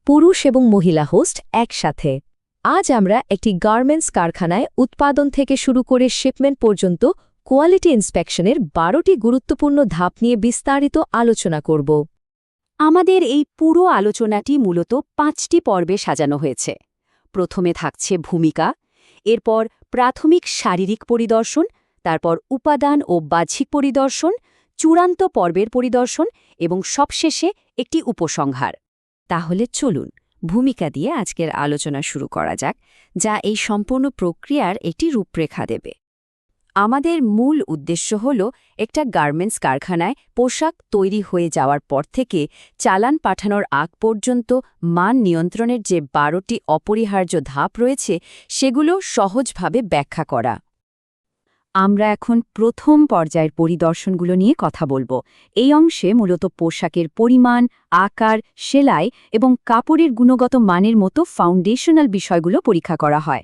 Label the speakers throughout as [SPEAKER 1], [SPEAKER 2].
[SPEAKER 1] পুরুষ এবং মহিলা হোস্ট একসাথে। আজ আমরা একটি গার্মেন্টস কারখানায় উৎপাদন থেকে শুরু করে শিপমেন্ট পর্যন্ত কোয়ালিটি ইন্সপেকশনের 12টি গুরুত্বপূর্ণ ধাপ নিয়ে বিস্তারিত আলোচনা করব।
[SPEAKER 2] আমাদের এই পুরো আলোচনাটি মূলত 5টি পর্বে সাজানো হয়েছে। প্রথমে থাকছে ভূমিকা, এরপর প্রাথমিক শারীরিক পরিদর্শন, তারপর উপাদান ও বাহ্যিক পরিদর্শন, চূড়ান্ত পর্বের পরিদর্শন এবং সবশেষে একটি উপসংহার। তাহলে চলুন ভূমিকা দিয়ে আজকের আলোচনা শুরু করা যাক, যা এই সম্পূর্ণ প্রক্রিয়ার একটি রূপরেখা দেবে। আমাদের মূল উদ্দেশ্য হল একটা গার্মেন্টস কারখানায় পোশাক তৈরি হয়ে যাওয়ার পর থেকে চালান পাঠানোর আগ পর্যন্ত মান নিয়ন্ত্রণের যে 12টি অপরিহার্য ধাপ রয়েছে সেগুলো সহজভাবে ব্যাখ্যা করা। আমরা এখন প্রথম পর্যায়ের পরিদর্শনগুলো নিয়ে কথা বলবো। এই অংশে মূলত পোশাকের পরিমাণ, আকার, সেলাই এবং কাপড়ের গুণগত মানের মতো ফাউন্ডেশনাল বিষয়গুলো পরীক্ষা করা হয়।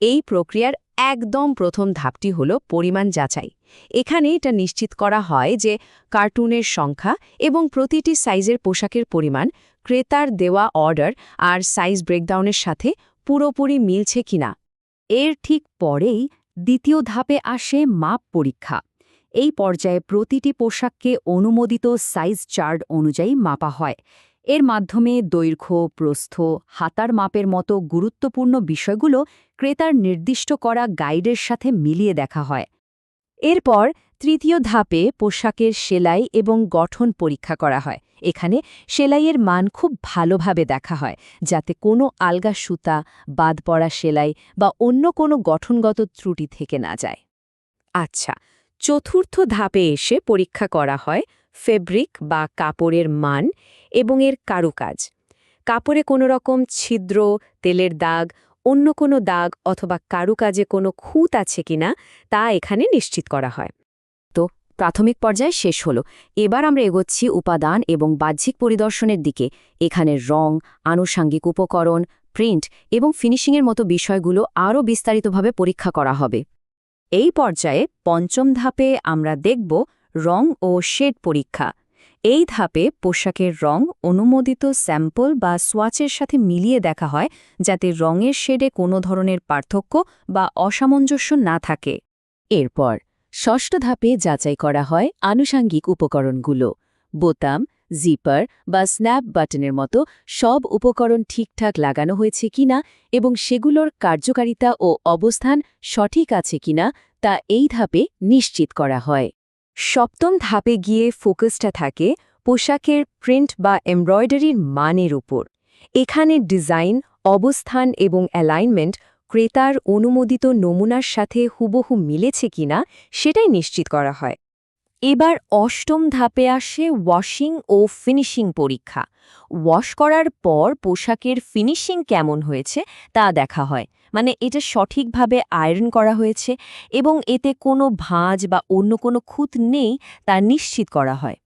[SPEAKER 2] এই প্রক্রিয়ার একদম প্রথম ধাপটি হল পরিমাণ যাচাই। এখানে এটা নিশ্চিত করা হয় যে কার্টুনের সংখ্যা এবং প্রতিটি সাইজের পোশাকের পরিমাণ ক্রেতার দেওয়া অর্ডার আর সাইজ ব্রেকডাউনের সাথে পুরোপুরি মিলছে কিনা। এর ঠিক পরেই দ্বিতীয় ধাপে আসে মাপ পরীক্ষা। এই পর্যায়ে প্রতিটি পোশাককে অনুমোদিত সাইজ চার্ট অনুযায়ী মাপা হয়। এর মাধ্যমে দৈর্ঘ্য, প্রস্থ, হাতার মাপের মতো গুরুত্বপূর্ণ বিষয়গুলো ক্রেতার নির্দিষ্ট করা গাইডের সাথে মিলিয়ে দেখা হয়। এরপর তৃতীয় ধাপে পোশাকের সেলাই এবং গঠন পরীক্ষা করা হয়। এখানে সেলাইয়ের মান খুব ভালোভাবে দেখা হয়, যাতে কোনো আলগা সুতা, বাদ পড়া সেলাই বা অন্য কোনো গঠনগত ত্রুটি থেকে না যায়। আচ্ছা, চতুর্থ ধাপে এসে পরীক্ষা করা হয় ফেব্রিক বা কাপড়ের মান এবং এর কারুকাজ। কাপড়ে কোনো রকম ছিদ্র, তেলের দাগ, অন্য কোনো দাগ অথবা কারুকাজে কোনো খুঁত আছে কিনা তা এখানে নিশ্চিত করা হয়। তো প্রাথমিক পর্যায়ে শেষ হলো। এবার আমরা এগোচ্ছি উপাদান এবং বাহ্যিক পরিদর্শনের দিকে। এখানে রং, আনুষাঙ্গিক উপকরণ, প্রিন্ট এবং ফিনিশিংয়ের মতো বিষয়গুলো আরও বিস্তারিতভাবে পরীক্ষা করা হবে। এই পর্যায়ে পঞ্চম ধাপে আমরা দেখব রং ও শেড পরীক্ষা। এই ধাপে পোশাকের রং অনুমোদিত স্যাম্পল বা সোয়াচের সাথে মিলিয়ে দেখা হয়, যাতে রঙের শেডে কোনো ধরনের পার্থক্য বা অসামঞ্জস্য না থাকে। এরপর ষষ্ঠ ধাপে যাচাই করা হয় আনুষাঙ্গিক উপকরণগুলো। বোতাম, জিপার বা স্ন্যাপ বাটনের মতো সব উপকরণ ঠিকঠাক লাগানো হয়েছে কিনা এবং সেগুলোর কার্যকারিতা ও অবস্থান সঠিক আছে কিনা তা এই ধাপে নিশ্চিত করা হয়। সপ্তম ধাপে গিয়ে ফোকাসটা থাকে পোশাকের প্রিন্ট বা এমব্রয়ডারির মানের উপর। এখানে ডিজাইন, অবস্থান এবং অ্যালাইনমেন্ট ক্রেতার অনুমোদিত নমুনার সাথে হুবহু মিলেছে কিনা সেটাই নিশ্চিত করা হয়। এবার অষ্টম ধাপে আসে ওয়াশিং ও ফিনিশিং পরীক্ষা। ওয়াশ করার পর পোশাকের ফিনিশিং কেমন হয়েছে তা দেখা হয়, মানে এটা সঠিকভাবে আয়রন করা হয়েছে এবং এতে কোনো ভাঁজ বা অন্য কোনো খুঁত নেই তা নিশ্চিত করা হয়।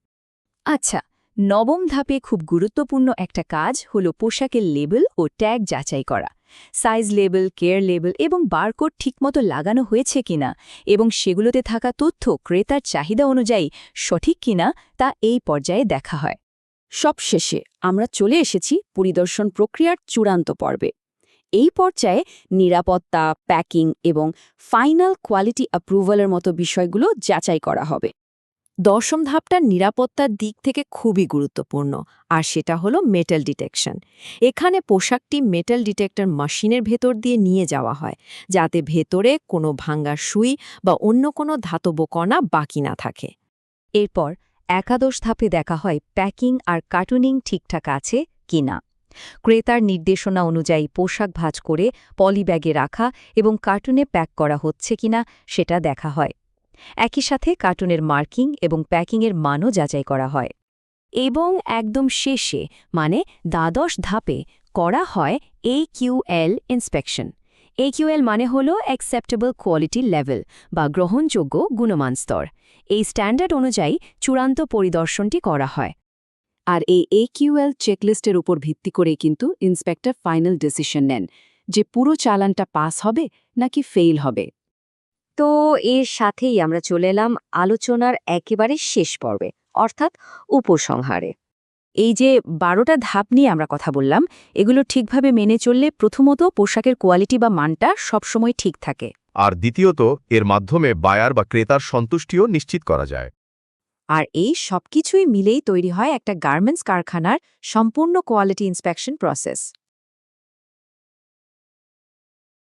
[SPEAKER 2] আচ্ছা, নবম ধাপে খুব গুরুত্বপূর্ণ একটা কাজ হলো পোশাকের লেবেল ও ট্যাগ যাচাই করা। সাইজ লেবেল, কেয়ার লেবেল এবং বারকোড ঠিকমতো লাগানো হয়েছে কিনা এবং সেগুলোতে থাকা তথ্য ক্রেতার চাহিদা অনুযায়ী সঠিক কিনা তা এই পর্যায়ে দেখা হয়। সবশেষে আমরা চলে এসেছি পরিদর্শন প্রক্রিয়ার চূড়ান্ত পর্বে। এই পর্যায়ে নিরাপত্তা, প্যাকিং এবং ফাইনাল কোয়ালিটি অ্যাপ্রুভালের মতো বিষয়গুলো যাচাই করা হবে। দশম ধাপটা নিরাপত্তার দিক থেকে খুবই গুরুত্বপূর্ণ, আর সেটা হলো মেটাল ডিটেকশন। এখানে পোশাকটি মেটাল ডিটেক্টর মেশিনের ভেতর দিয়ে নিয়ে যাওয়া হয়, যাতে ভেতরে কোনো ভাঙ্গা সুই বা অন্য কোনো ধাতব কণা বাকি না থাকে। এরপর একাদশ ধাপে দেখা হয় প্যাকিং আর কার্টুনিং ঠিকঠাক আছে কিনা। ক্রেতার নির্দেশনা অনুযায়ী পোশাক ভাঁজ করে পলিব্যাগে রাখা এবং কার্টুনে প্যাক করা হচ্ছে কিনা সেটা দেখা হয়। একই সাথে কার্টুনের মার্কিং এবং প্যাকিংয়ের মানও যাচাই করা হয়। এবং একদম শেষে, মানে দ্বাদশ ধাপে করা হয় AQL ইন্সপেকশন। AQL মানে হল অ্যাকসেপ্টেবল কোয়ালিটি লেভেল বা গ্রহণযোগ্য গুণমান স্তর। এই স্ট্যান্ডার্ড অনুযায়ী চূড়ান্ত পরিদর্শনটি করা হয়। আর এই AQL চেকলিস্টের উপর ভিত্তি করে কিন্তু ইন্সপেক্টর ফাইনাল ডিসিশন নেন যে পুরো চালানটা পাস হবে নাকি ফেইল হবে।
[SPEAKER 1] তো এর সাথেই আমরা চলে এলাম আলোচনার একেবারে শেষ পর্বে, অর্থাৎ উপসংহারে।
[SPEAKER 2] এই যে 12টা ধাপ নিয়ে আমরা কথা বললাম, এগুলো ঠিকভাবে মেনে চললে প্রথমত পোশাকের কোয়ালিটি বা মানটা সবসময় ঠিক থাকে।
[SPEAKER 3] আর দ্বিতীয়ত, এর মাধ্যমে বায়ার বা ক্রেতার সন্তুষ্টিও নিশ্চিত করা যায়।
[SPEAKER 2] আর এই সবকিছুই মিলেই তৈরি হয় একটা গার্মেন্টস কারখানার সম্পূর্ণ কোয়ালিটি ইন্সপেকশন প্রসেস।